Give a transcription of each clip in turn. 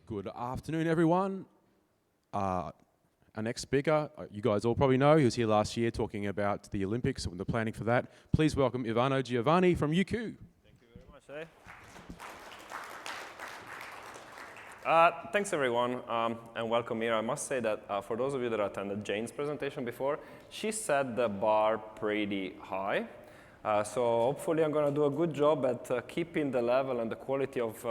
Good afternoon, everyone. Our next speaker, you guys all probably know, he was here last year talking about the Olympics and the planning for that. Please welcome Ivano Bongiovanni from UQ. Thank you very much. Thanks, everyone, and welcome here. I must say that for those of you that attended Jane's presentation before, she set the bar pretty high. So hopefully I'm going to do a good job at keeping the level and the quality of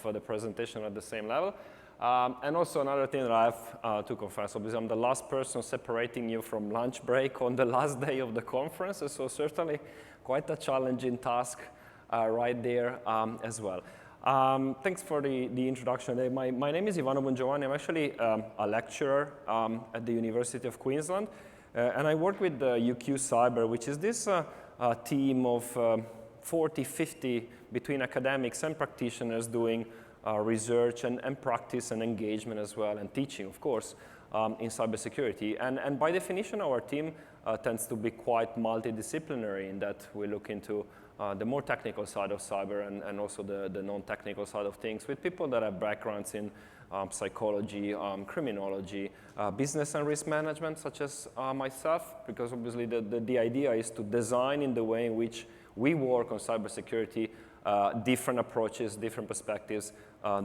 the presentation at the same level. And also another thing that I have to confess, obviously I'm the last person separating you from lunch break on the last day of the conference, so certainly quite a challenging task right there as well. Thanks for the introduction. My name is Ivano Bongiovanni. I'm actually a lecturer at the University of Queensland, and I work with UQ Cyber, which is this team of 40, 50 between academics and practitioners doing research and practice and engagement as well, and teaching, of course, in cybersecurity. And by definition, our team tends to be quite multidisciplinary in that we look into the more technical side of cyber and also the non-technical side of things with people that have backgrounds in psychology, criminology, business and risk management, such as myself, because obviously the idea is to design in the way in which we work on cybersecurity, different approaches, different perspectives,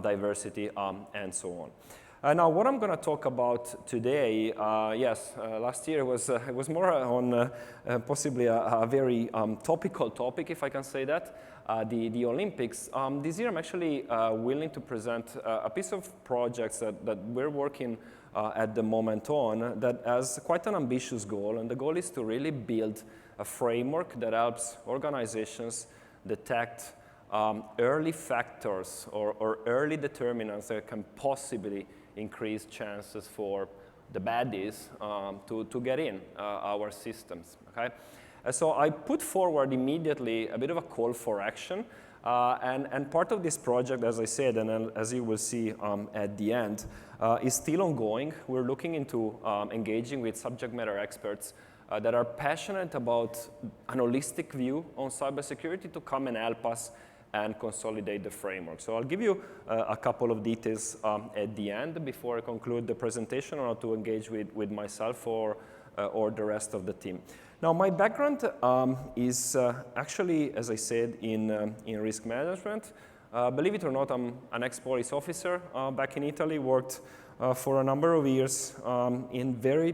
diversity, and so on. Now, what I'm going to talk about today, last year it was more on possibly a very topical topic, if I can say that, the Olympics. This year I'm actually willing to present a piece of projects that we're working at the moment on that has quite an ambitious goal, and the goal is to really build a framework that helps organizations detect early factors or early determinants that can possibly increase chances for the baddies to get in our systems, okay? So I put forward immediately a bit of a call for action, and part of this project, as I said, and as you will see at the end, is still ongoing. We're looking into engaging with subject matter experts that are passionate about an holistic view on cybersecurity to come and help us and consolidate the framework. So I'll give you a couple of details at the end before I conclude the presentation on how to engage with myself or the rest of the team. Now, my background is actually, as I said, in risk management. Believe it or not, I'm an ex-police officer back in Italy, worked for a number of years in very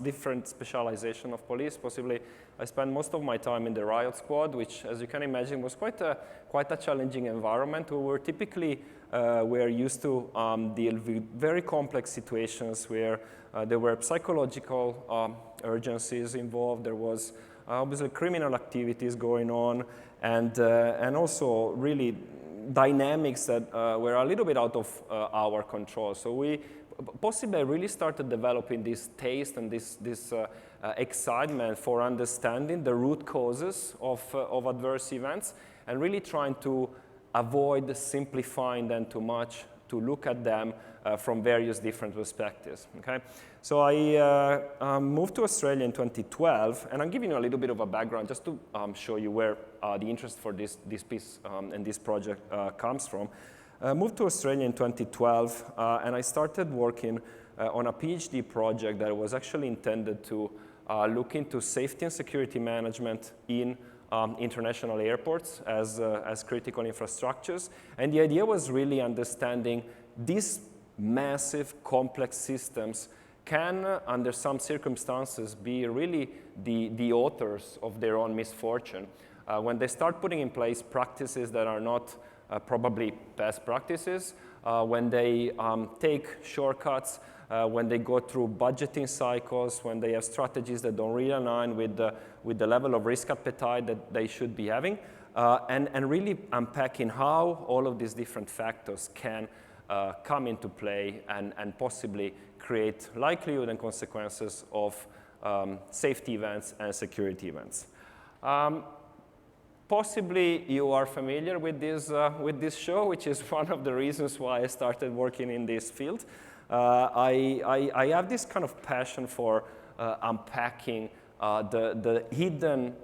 different specialization of police. Possibly, I spent most of my time in the riot squad, which, as you can imagine, was quite a challenging environment. We were typically we're used to deal with very complex situations where there were psychological urgencies involved. There was obviously criminal activities going on, and also really dynamics that were a little bit out of our control. So we possibly really started developing this taste and this excitement for understanding the root causes of adverse events and really trying to avoid simplifying them too much, to look at them from various different perspectives, okay? So I moved to Australia in 2012, and I'm giving you a little bit of a background just to show you where the interest for this piece and this project comes from. Moved to Australia in 2012, and I started working on a PhD project that was actually intended to look into safety and security management in international airports as critical infrastructures. And the idea was really understanding these massive, complex systems can, under some circumstances, be really the authors of their own misfortune. When they start putting in place practices that are not probably best practices, when they take shortcuts, when they go through budgeting cycles, when they have strategies that don't really align with the level of risk appetite that they should be having, and really unpacking how all of these different factors can come into play and possibly create likelihood and consequences of safety events and security events. Possibly you are familiar with this show, which is one of the reasons why I started working in this field. I have this kind of passion for unpacking the hidden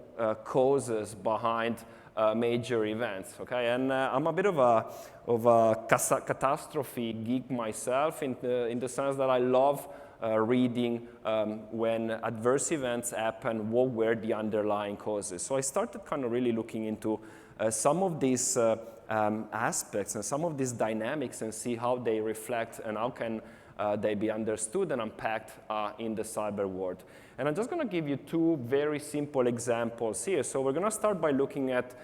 causes behind major events, okay? And I'm a bit of a catastrophe geek myself in the sense that I love reading when adverse events happen, what were the underlying causes. So I started kind of really looking into some of these aspects and some of these dynamics and see how they reflect and how can they be understood and unpacked in the cyber world. And I'm just going to give you two very simple examples here. So we're going to start by looking at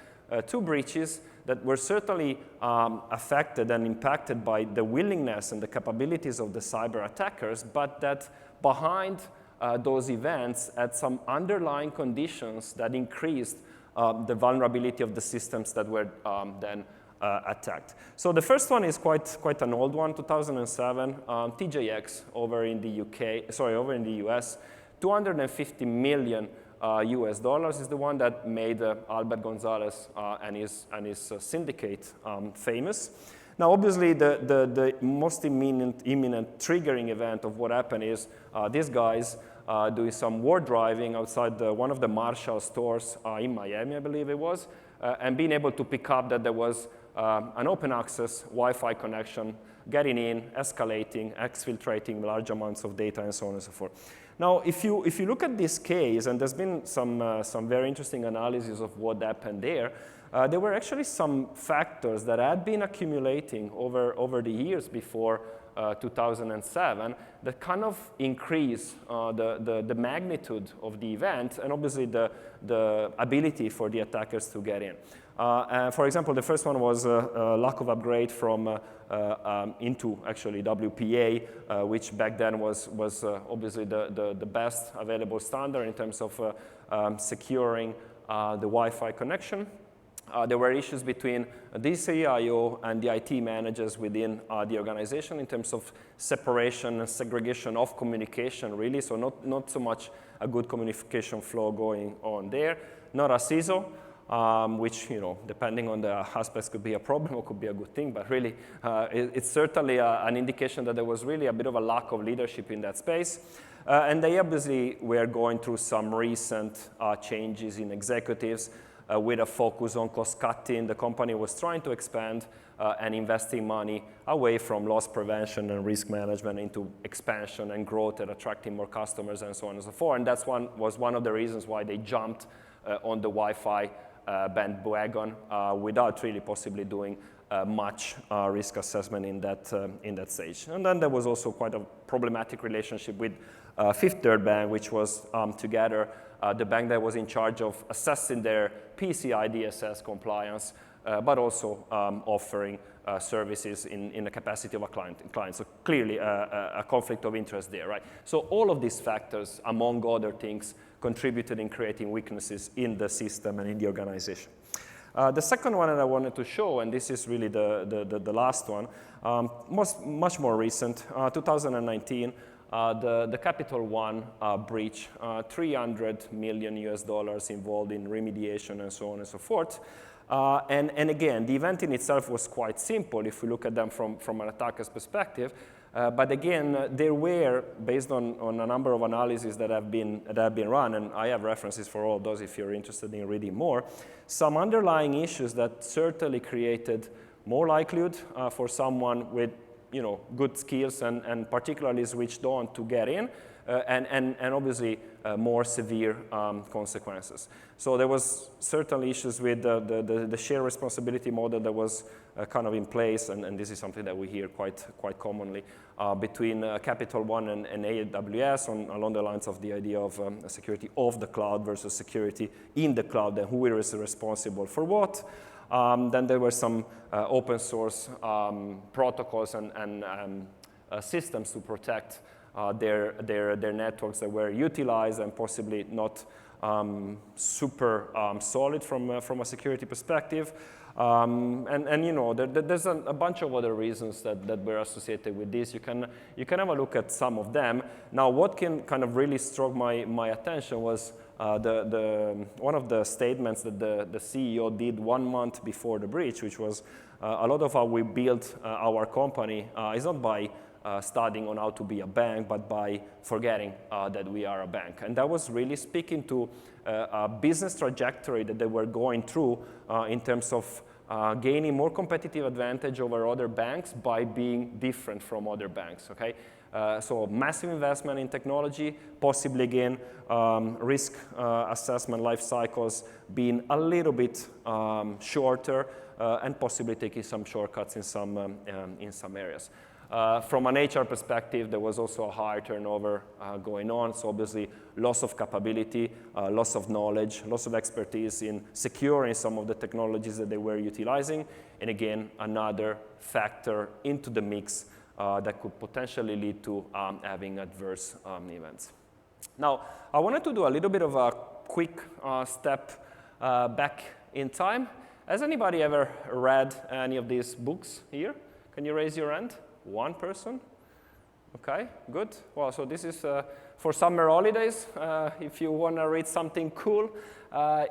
two breaches that were certainly affected and impacted by the willingness and the capabilities of the cyber attackers, but that behind those events had some underlying conditions that increased the vulnerability of the systems that were then attacked. So the first one is quite an old one, 2007, TJX over in the US, 250 million US dollars is the one that made Albert Gonzalez and his syndicate famous. Now, obviously, the most imminent triggering event of what happened is these guys doing some war driving outside one of the Marshall stores in Miami, I believe it was, and being able to pick up that there was an open access Wi-Fi connection, getting in, escalating, exfiltrating large amounts of data, and so on and so forth. Now, if you look at this case, and there's been some very interesting analysis of what happened there, there were actually some factors that had been accumulating over the years before 2007 that kind of increase the magnitude of the event and obviously the ability for the attackers to get in. For example, the first one was lack of upgrade from into actually WPA, which back then was obviously the best available standard in terms of securing the Wi-Fi connection. There were issues between the CIO and the IT managers within the organization in terms of separation and segregation of communication, really. So not so much a good communication flow going on there. Not a CISO, which, depending on the aspects, could be a problem or could be a good thing. But really, it's certainly an indication that there was really a bit of a lack of leadership in that space. And they obviously were going through some recent changes in executives. With a focus on cost cutting, the company was trying to expand and investing money away from loss prevention and risk management into expansion and growth and attracting more customers and so on and so forth. And was one of the reasons why they jumped on the Wi-Fi bandwagon without really possibly doing much risk assessment in that stage. And then there was also quite a problematic relationship with Fifth Third Bank, which was together the bank that was in charge of assessing their PCI DSS compliance, but also offering services in the capacity of a client. So clearly a conflict of interest there, right? So all of these factors, among other things, contributed in creating weaknesses in the system and in the organization. The second one that I wanted to show, and this is really the last one, much more recent, 2019, the Capital One breach, 300 million US dollars involved in remediation and so on and so forth. And again, the event in itself was quite simple if we look at them from an attacker's perspective. But again, there were, based on a number of analyses that have been run, and I have references for all those if you're interested in reading more, some underlying issues that certainly created more likelihood for someone with good skills and particularly switched on to get in, and obviously more severe consequences. So there was certainly issues with the shared responsibility model that was kind of in place, and this is something that we hear quite commonly between Capital One and AWS along the lines of the idea of security of the cloud versus security in the cloud, and who is responsible for what. Then there were some open source protocols and systems to protect their networks that were utilized and possibly not super solid from a security perspective. There's a bunch of other reasons that were associated with this. You can have a look at some of them. Now, what can kind of really struck my attention was one of the statements that the CEO did 1 month before the breach, which was a lot of how we built our company is not by studying on how to be a bank, but by forgetting that we are a bank. And that was really speaking to a business trajectory that they were going through in terms of gaining more competitive advantage over other banks by being different from other banks, okay? So massive investment in technology, possibly again, risk assessment life cycles being a little bit shorter and possibly taking some shortcuts in some areas. From an HR perspective, there was also a higher turnover going on. So obviously, loss of capability, loss of knowledge, loss of expertise in securing some of the technologies that they were utilizing. And again, another factor into the mix that could potentially lead to having adverse events. Now, I wanted to do a little bit of a quick step back in time. Has anybody ever read any of these books here? Can you raise your hand? One person? Okay, good. Well, so this is for summer holidays. If you want to read something cool,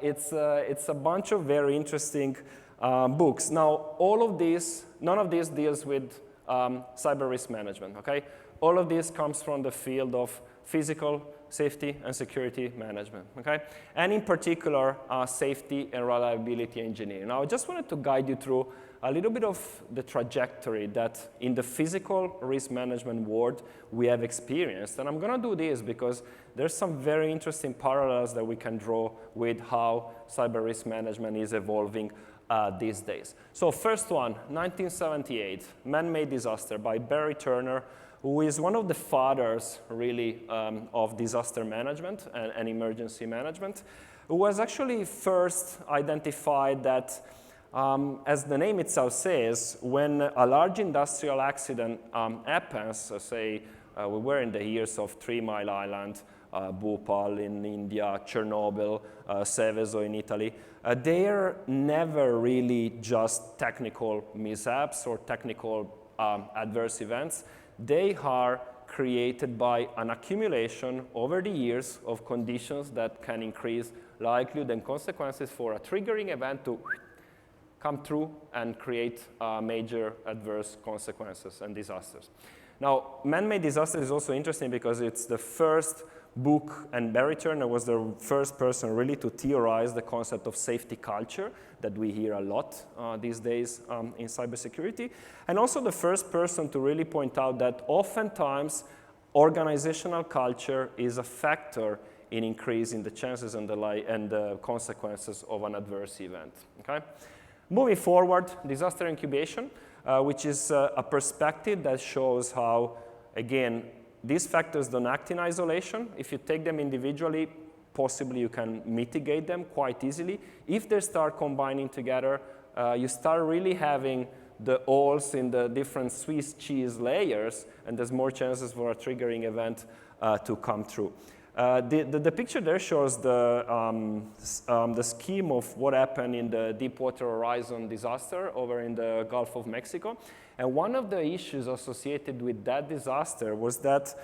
it's a bunch of very interesting books. Now, none of these deals with cyber risk management, okay? All of this comes from the field of physical safety and security management, okay? And in particular, safety and reliability engineering. Now, I just wanted to guide you through a little bit of the trajectory that in the physical risk management world we have experienced. And I'm going to do this because there's some very interesting parallels that we can draw with how cyber risk management is evolving these days. So first one, 1978, man-made disaster by Barry Turner, who is one of the fathers, really, of disaster management and emergency management, who was actually first identified that, as the name itself says, when a large industrial accident happens, so say we were in the years of 3 Mile Island, Bhopal in India, Chernobyl, Seveso in Italy, they're never really just technical mishaps or technical adverse events. They are created by an accumulation over the years of conditions that can increase likelihood and consequences for a triggering event to come through and create major adverse consequences and disasters. Now, man-made disaster is also interesting because it's the first book, and Barry Turner was the first person really to theorize the concept of safety culture that we hear a lot these days in cybersecurity, and also the first person to really point out that oftentimes organizational culture is a factor in increasing the chances and the consequences of an adverse event. Okay? Moving forward, disaster incubation, which is a perspective that shows how, again, these factors don't act in isolation. If you take them individually, possibly you can mitigate them quite easily. If they start combining together, you start really having the holes in the different Swiss cheese layers, and there's more chances for a triggering event to come through. The picture there shows the scheme of what happened in the Deepwater Horizon disaster over in the Gulf of Mexico. And one of the issues associated with that disaster was that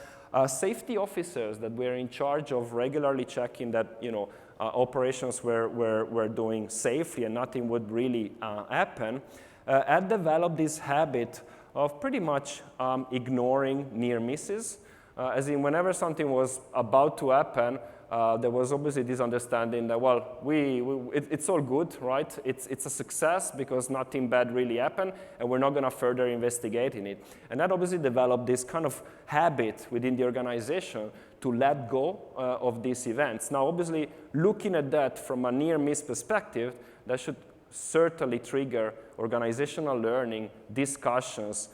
safety officers that were in charge of regularly checking that operations were doing safely and nothing would really happen, had developed this habit of pretty much ignoring near misses. As in, whenever something was about to happen, there was obviously this understanding that, well, it's all good, right? It's a success because nothing bad really happened, and we're not going to further investigate in it. And that obviously developed this kind of habit within the organization to let go of these events. Now, obviously, looking at that from a near-miss perspective, that should certainly trigger organizational learning, discussions,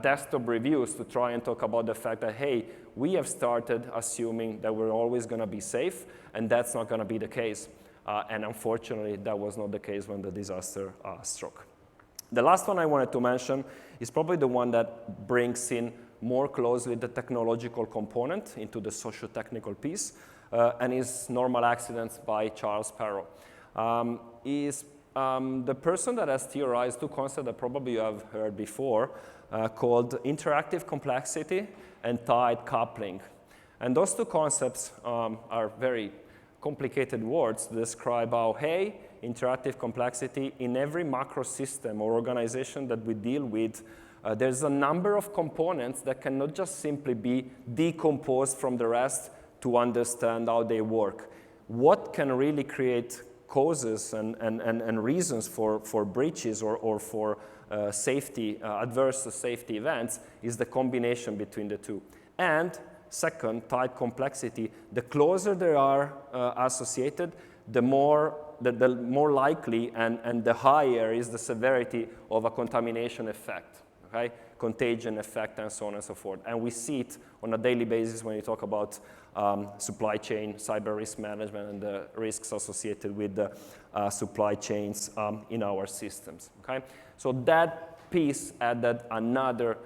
desktop reviews to try and talk about the fact that, hey, we have started assuming that we're always going to be safe, and that's not going to be the case. And unfortunately, that was not the case when the disaster struck. The last one I wanted to mention is probably the one that brings in more closely the technological component into the socio-technical piece, and is Normal Accidents by Charles Perrow. Is the person that has theorized two concepts that probably you have heard before, called interactive complexity and tight coupling. And those two concepts are very complicated words to describe how, hey, interactive complexity in every macro system or organization that we deal with, there's a number of components that cannot just simply be decomposed from the rest to understand how they work. What can really create causes and reasons for breaches or for adverse safety events is the combination between the two. And second, tight complexity, the closer they are associated, the more likely and the higher is the severity of a contamination effect, okay? Contagion effect and so on and so forth. And we see it on a daily basis when you talk about supply chain, cyber risk management, and the risks associated with the supply chains in our systems, okay? So that piece added another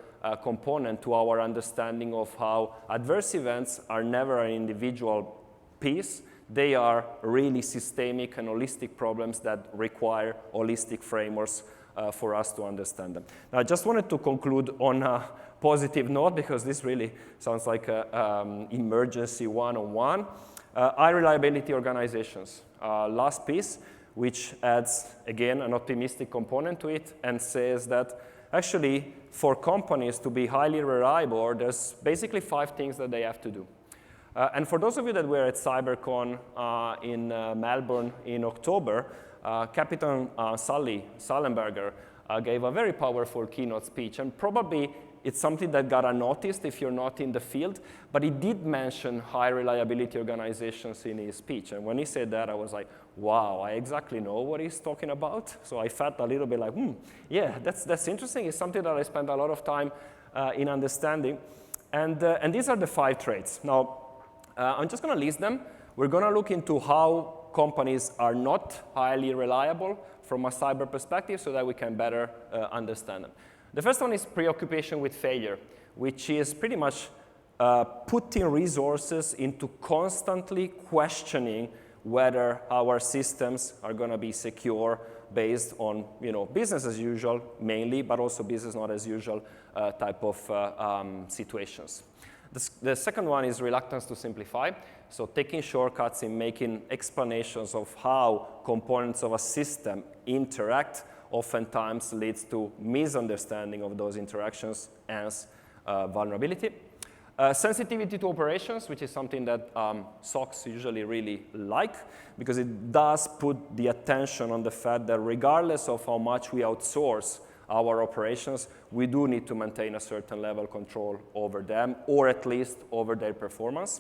component to our understanding of how adverse events are never an individual piece. They are really systemic and holistic problems that require holistic frameworks for us to understand them. Now, I just wanted to conclude on a positive note because this really sounds like an emergency one-on-one. High reliability organizations. Last piece, which adds, again, an optimistic component to it and says that actually, for companies to be highly reliable, there's basically 5 things that they have to do. And for those of you that were at CyberCon in Melbourne in October, Captain Sully Sullenberger gave a very powerful keynote speech, and probably it's something that got unnoticed if you're not in the field, but he did mention high reliability organizations in his speech. And when he said that, I was like, wow, I exactly know what he's talking about. So I felt a little bit like, yeah, that's interesting. It's something that I spent a lot of time in understanding. And these are the 5 traits. Now, I'm just going to list them. We're going to look into how companies are not highly reliable from a cyber perspective so that we can better understand them. The first one is preoccupation with failure, which is pretty much putting resources into constantly questioning whether our systems are going to be secure based on business as usual mainly, but also business not as usual type of situations. The second one is reluctance to simplify. So taking shortcuts in making explanations of how components of a system interact oftentimes leads to misunderstanding of those interactions as vulnerability. Sensitivity to operations, which is something that SOCs usually really like, because it does put the attention on the fact that regardless of how much we outsource our operations, we do need to maintain a certain level of control over them, or at least over their performance.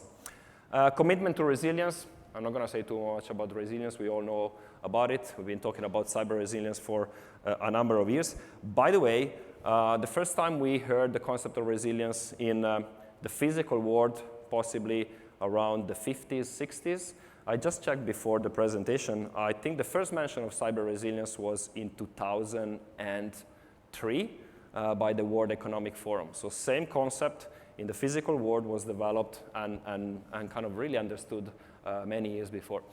Commitment to resilience. I'm not going to say too much about resilience. We all know about it. We've been talking about cyber resilience for a number of years. By the way, the first time we heard the concept of resilience in the physical world, possibly around the 50s, 60s, I just checked before the presentation. I think the first mention of cyber resilience was in 2003 by the World Economic Forum. So same concept in the physical world was developed and kind of really understood many years before.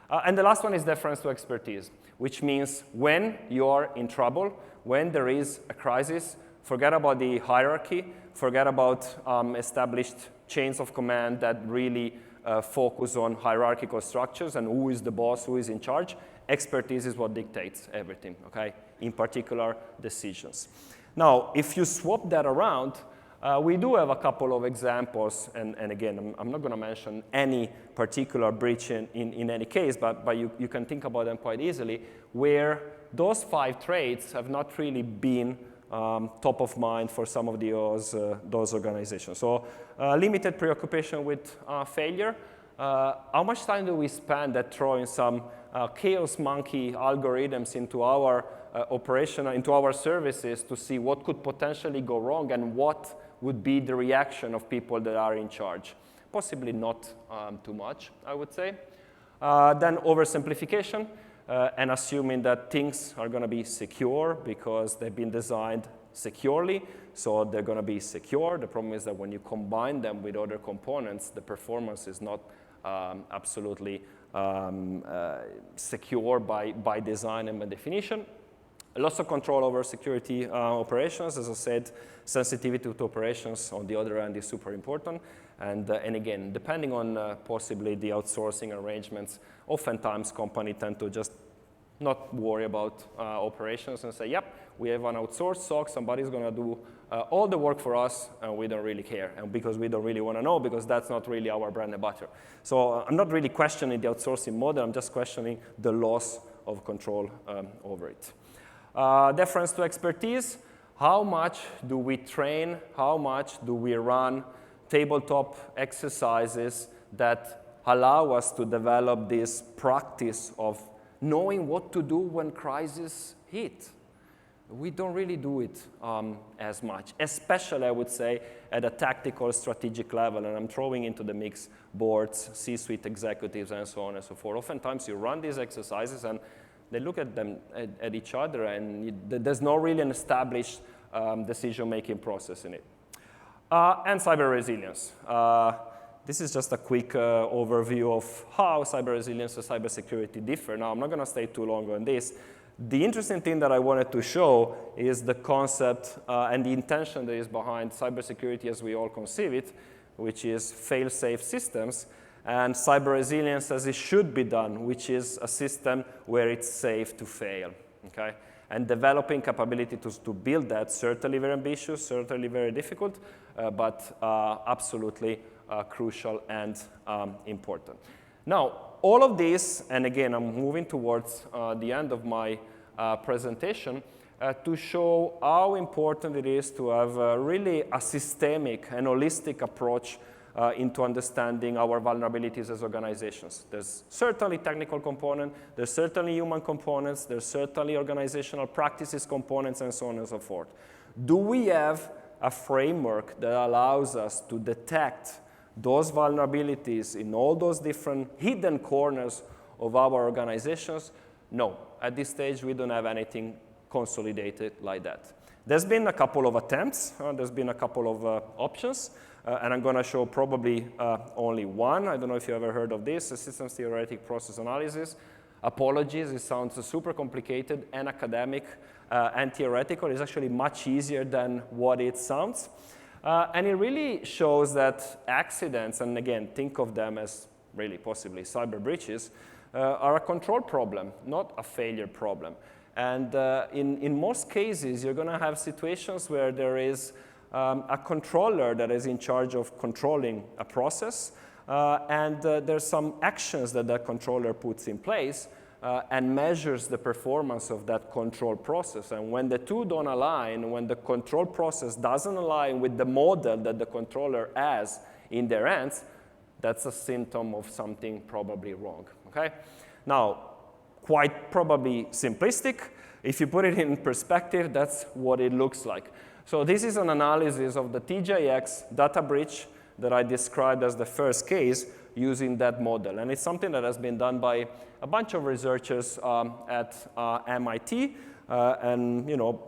And the last one is deference to expertise, which means when you're in trouble, when there is a crisis, forget about the hierarchy, forget about established chains of command that really focus on hierarchical structures and who is the boss, who is in charge. Expertise is what dictates everything, okay? In particular, decisions. Now, if you swap that around, we do have a couple of examples, and again, I'm not going to mention any particular breach in any case, but you can think about them quite easily, where those 5 traits have not really been top of mind for some of those organizations. So limited preoccupation with failure. How much time do we spend at throwing some chaos monkey algorithms into our operation, into our services to see what could potentially go wrong and what would be the reaction of people that are in charge? Possibly not too much, I would say. Then oversimplification. And assuming that things are going to be secure because they've been designed securely, so they're going to be secure. The problem is that when you combine them with other components, the performance is not absolutely secure by design and by definition. Lots of control over security operations. As I said, sensitivity to operations on the other end is super important. And again, depending on possibly the outsourcing arrangements, oftentimes companies tend to just not worry about operations and say, yep, we have an outsourced SOC, somebody's going to do all the work for us, and we don't really care, and because we don't really want to know, because that's not really our bread and butter. So I'm not really questioning the outsourcing model, I'm just questioning the loss of control over it. Deference to expertise. How much do we train? How much do we run tabletop exercises that allow us to develop this practice of knowing what to do when crises hit? We don't really do it as much, especially, I would say, at a tactical, strategic level. And I'm throwing into the mix boards, C-suite executives, and so on and so forth. Oftentimes, you run these exercises, and they look at them at each other, and there's not really an established decision-making process in it. And cyber resilience. This is just a quick overview of how cyber resilience and cybersecurity differ. Now, I'm not going to stay too long on this. The interesting thing that I wanted to show is the concept and the intention that is behind cybersecurity as we all conceive it, which is fail-safe systems, and cyber resilience as it should be done, which is a system where it's safe to fail, okay? And developing capability to build that, certainly very ambitious, certainly very difficult, but absolutely crucial and important. Now, all of this, and again, I'm moving towards the end of my presentation, to show how important it is to have really a systemic and holistic approach into understanding our vulnerabilities as organizations. There's certainly technical component, there's certainly human components, there's certainly organizational practices components, and so on and so forth. Do we have a framework that allows us to detect those vulnerabilities in all those different hidden corners of our organizations? No, at this stage we don't have anything consolidated like that. There's been a couple of attempts, there's been a couple of options, and I'm going to show probably only one. I don't know if you ever heard of this, a systems theoretic process analysis. Apologies, it sounds super complicated and academic and theoretical. It's actually much easier than what it sounds. And it really shows that accidents, and again, think of them as really possibly cyber breaches, are a control problem, not a failure problem. And in most cases, you're going to have situations where there is a controller that is in charge of controlling a process, and there's some actions that that controller puts in place and measures the performance of that control process. And when the two don't align, when the control process doesn't align with the model that the controller has in their hands, that's a symptom of something probably wrong, okay? Now, quite probably simplistic. If you put it in perspective, that's what it looks like. So this is an analysis of the TJX data breach that I described as the first case using that model. And it's something that has been done by a bunch of researchers at MIT, and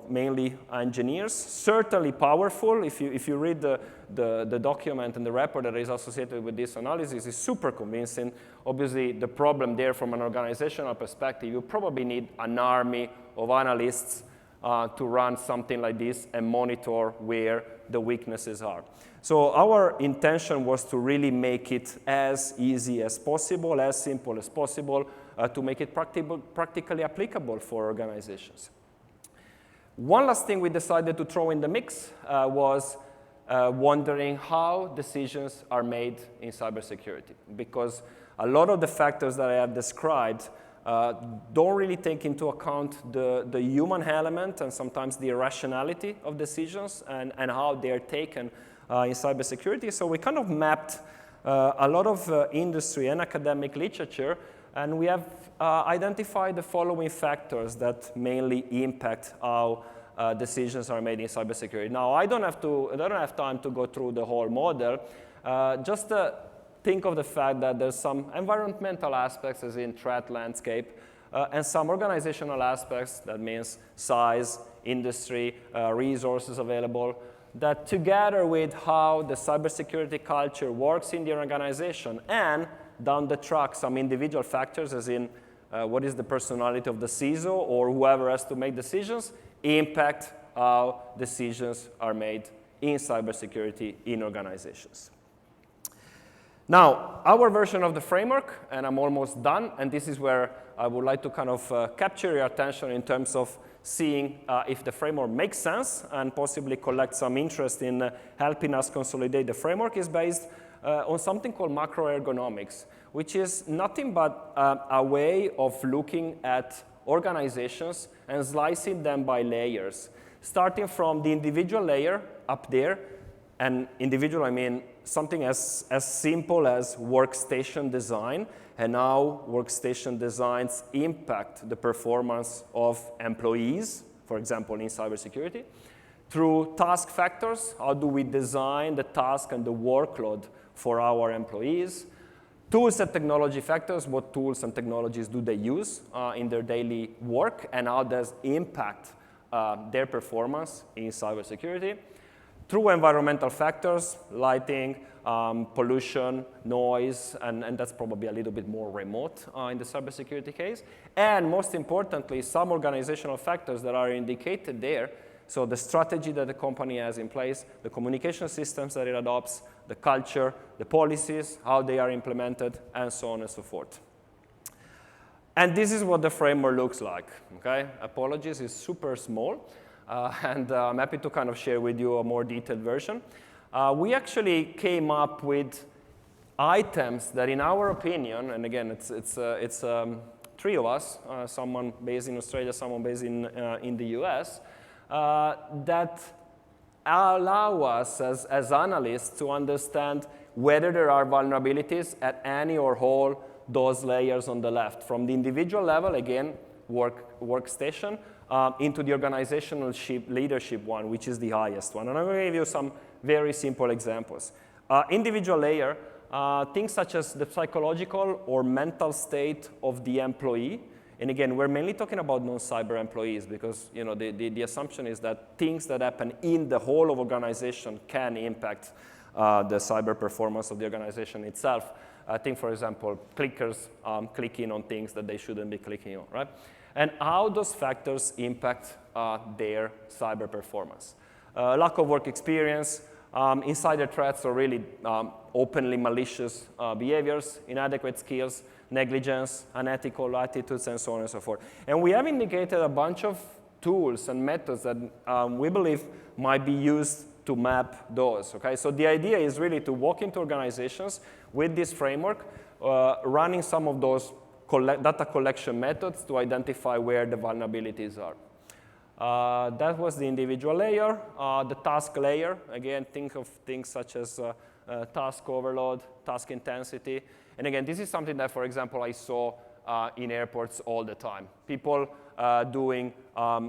mainly engineers. Certainly powerful. If you read the document and the report that is associated with this analysis, is super convincing. Obviously, the problem there from an organizational perspective, you probably need an army of analysts to run something like this and monitor where the weaknesses are. So our intention was to really make it as easy as possible, as simple as possible, to make it practically applicable for organizations. One last thing we decided to throw in the mix was wondering how decisions are made in cybersecurity, because a lot of the factors that I have described don't really take into account the human element and sometimes the irrationality of decisions and how they're taken in cybersecurity. So we kind of mapped a lot of industry and academic literature, and we have identified the following factors that mainly impact how decisions are made in cybersecurity. Now, I don't have time to go through the whole model. Just think of the fact that there's some environmental aspects, as in threat landscape, and some organizational aspects, that means size, industry, resources available, that together with how the cybersecurity culture works in the organization, and down the track some individual factors, as in what is the personality of the CISO or whoever has to make decisions, impact how decisions are made in cybersecurity in organizations. Now, our version of the framework, and I'm almost done, and this is where I would like to kind of capture your attention in terms of seeing if the framework makes sense and possibly collect some interest in helping us consolidate the framework, is based on something called macroergonomics, which is nothing but a way of looking at organizations and slicing them by layers, starting from the individual layer up there. And individual, I mean something as simple as workstation design, and how workstation designs impact the performance of employees, for example, in cybersecurity, through task factors, how do we design the task and the workload for our employees, tools and technology factors, what tools and technologies do they use in their daily work, and how does impact their performance in cybersecurity, through environmental factors, lighting, pollution, noise, and that's probably a little bit more remote in the cybersecurity case. And most importantly, some organizational factors that are indicated there. So the strategy that the company has in place, the communication systems that it adopts, the culture, the policies, how they are implemented, and so on and so forth. And this is what the framework looks like, okay? Apologies, it's super small. And I'm happy to kind of share with you a more detailed version. We actually came up with items that, in our opinion, and again, it's three of us, someone based in Australia, someone based in the US, that allow us as analysts to understand whether there are vulnerabilities at any or all those layers on the left. From the individual level, again, workstation, into the organizational leadership one, which is the highest one. And I'm going to give you some very simple examples. Individual layer, things such as the psychological or mental state of the employee. And again, we're mainly talking about non-cyber employees because the assumption is that things that happen in the whole of organization can impact the cyber performance of the organization itself. I think, for example, clickers clicking on things that they shouldn't be clicking on, right? And how those factors impact their cyber performance. Lack of work experience, insider threats or really openly malicious behaviors, inadequate skills, negligence, unethical attitudes, and so on and so forth. And we have indicated a bunch of tools and methods that we believe might be used to map those, okay? So the idea is really to walk into organizations with this framework, running some of those data collection methods to identify where the vulnerabilities are. That was the individual layer. The task layer, again, think of things such as task overload, task intensity. And again, this is something that, for example, I saw in airports all the time. People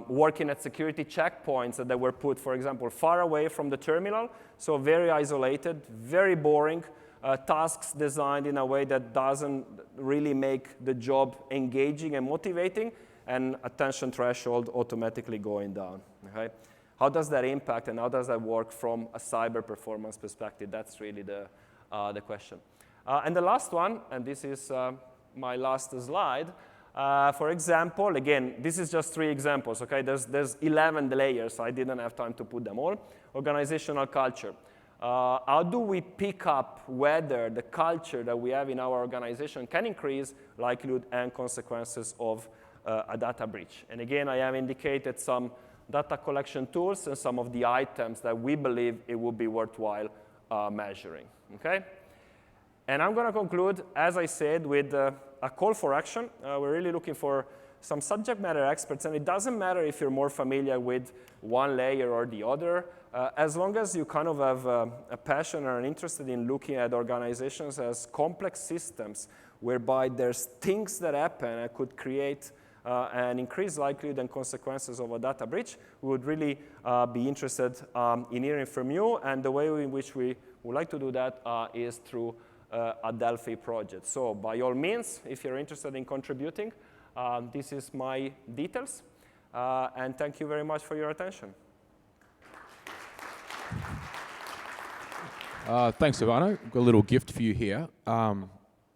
working at security checkpoints that were put, for example, far away from the terminal, so very isolated, very boring, tasks designed in a way that doesn't really make the job engaging and motivating, and attention threshold automatically going down. Okay? How does that impact and how does that work from a cyber performance perspective? That's really the question. And the last one, and this is my last slide, for example, again, this is just 3 examples, okay? There's 11 layers, so I didn't have time to put them all. Organizational culture. How do we pick up whether the culture that we have in our organization can increase likelihood and consequences of a data breach? And again, I have indicated some data collection tools and some of the items that we believe it would be worthwhile measuring, okay? And I'm going to conclude, as I said, with a call for action. We're really looking for some subject matter experts, and it doesn't matter if you're more familiar with one layer or the other, as long as you kind of have a passion or an interest in looking at organizations as complex systems whereby there's things that happen and could create an increased likelihood and consequences of a data breach. We would really be interested in hearing from you, and the way in which we would like to do that is through a Delphi project. So by all means, if you're interested in contributing, this is my details, and thank you very much for your attention. Thanks, Ivano. Got a little gift for you here.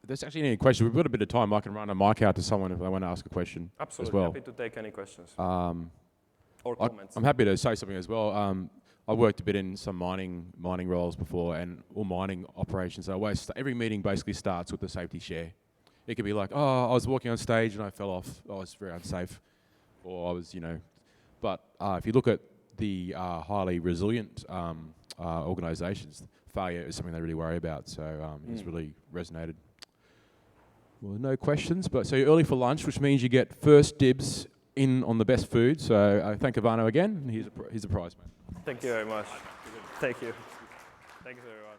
If there's actually any questions, we've got a bit of time. I can run a mic out to someone if they want to ask a question. Absolutely, as well. happy to take any questions or comments. I'm happy to say something as well. I worked a bit in some mining roles before, and all mining operations. Every meeting basically starts with the safety share. It could be like, oh, I was walking on stage and I fell off. I was very unsafe, or I was, But if you look at the highly resilient organisations, failure is something they really worry about. So it's really resonated. Well, no questions, but so you're early for lunch, which means you get first dibs in on the best food. So thank Ivano again. Here's a prize, mate. Thank you very much. Thank you. Thank you, everyone.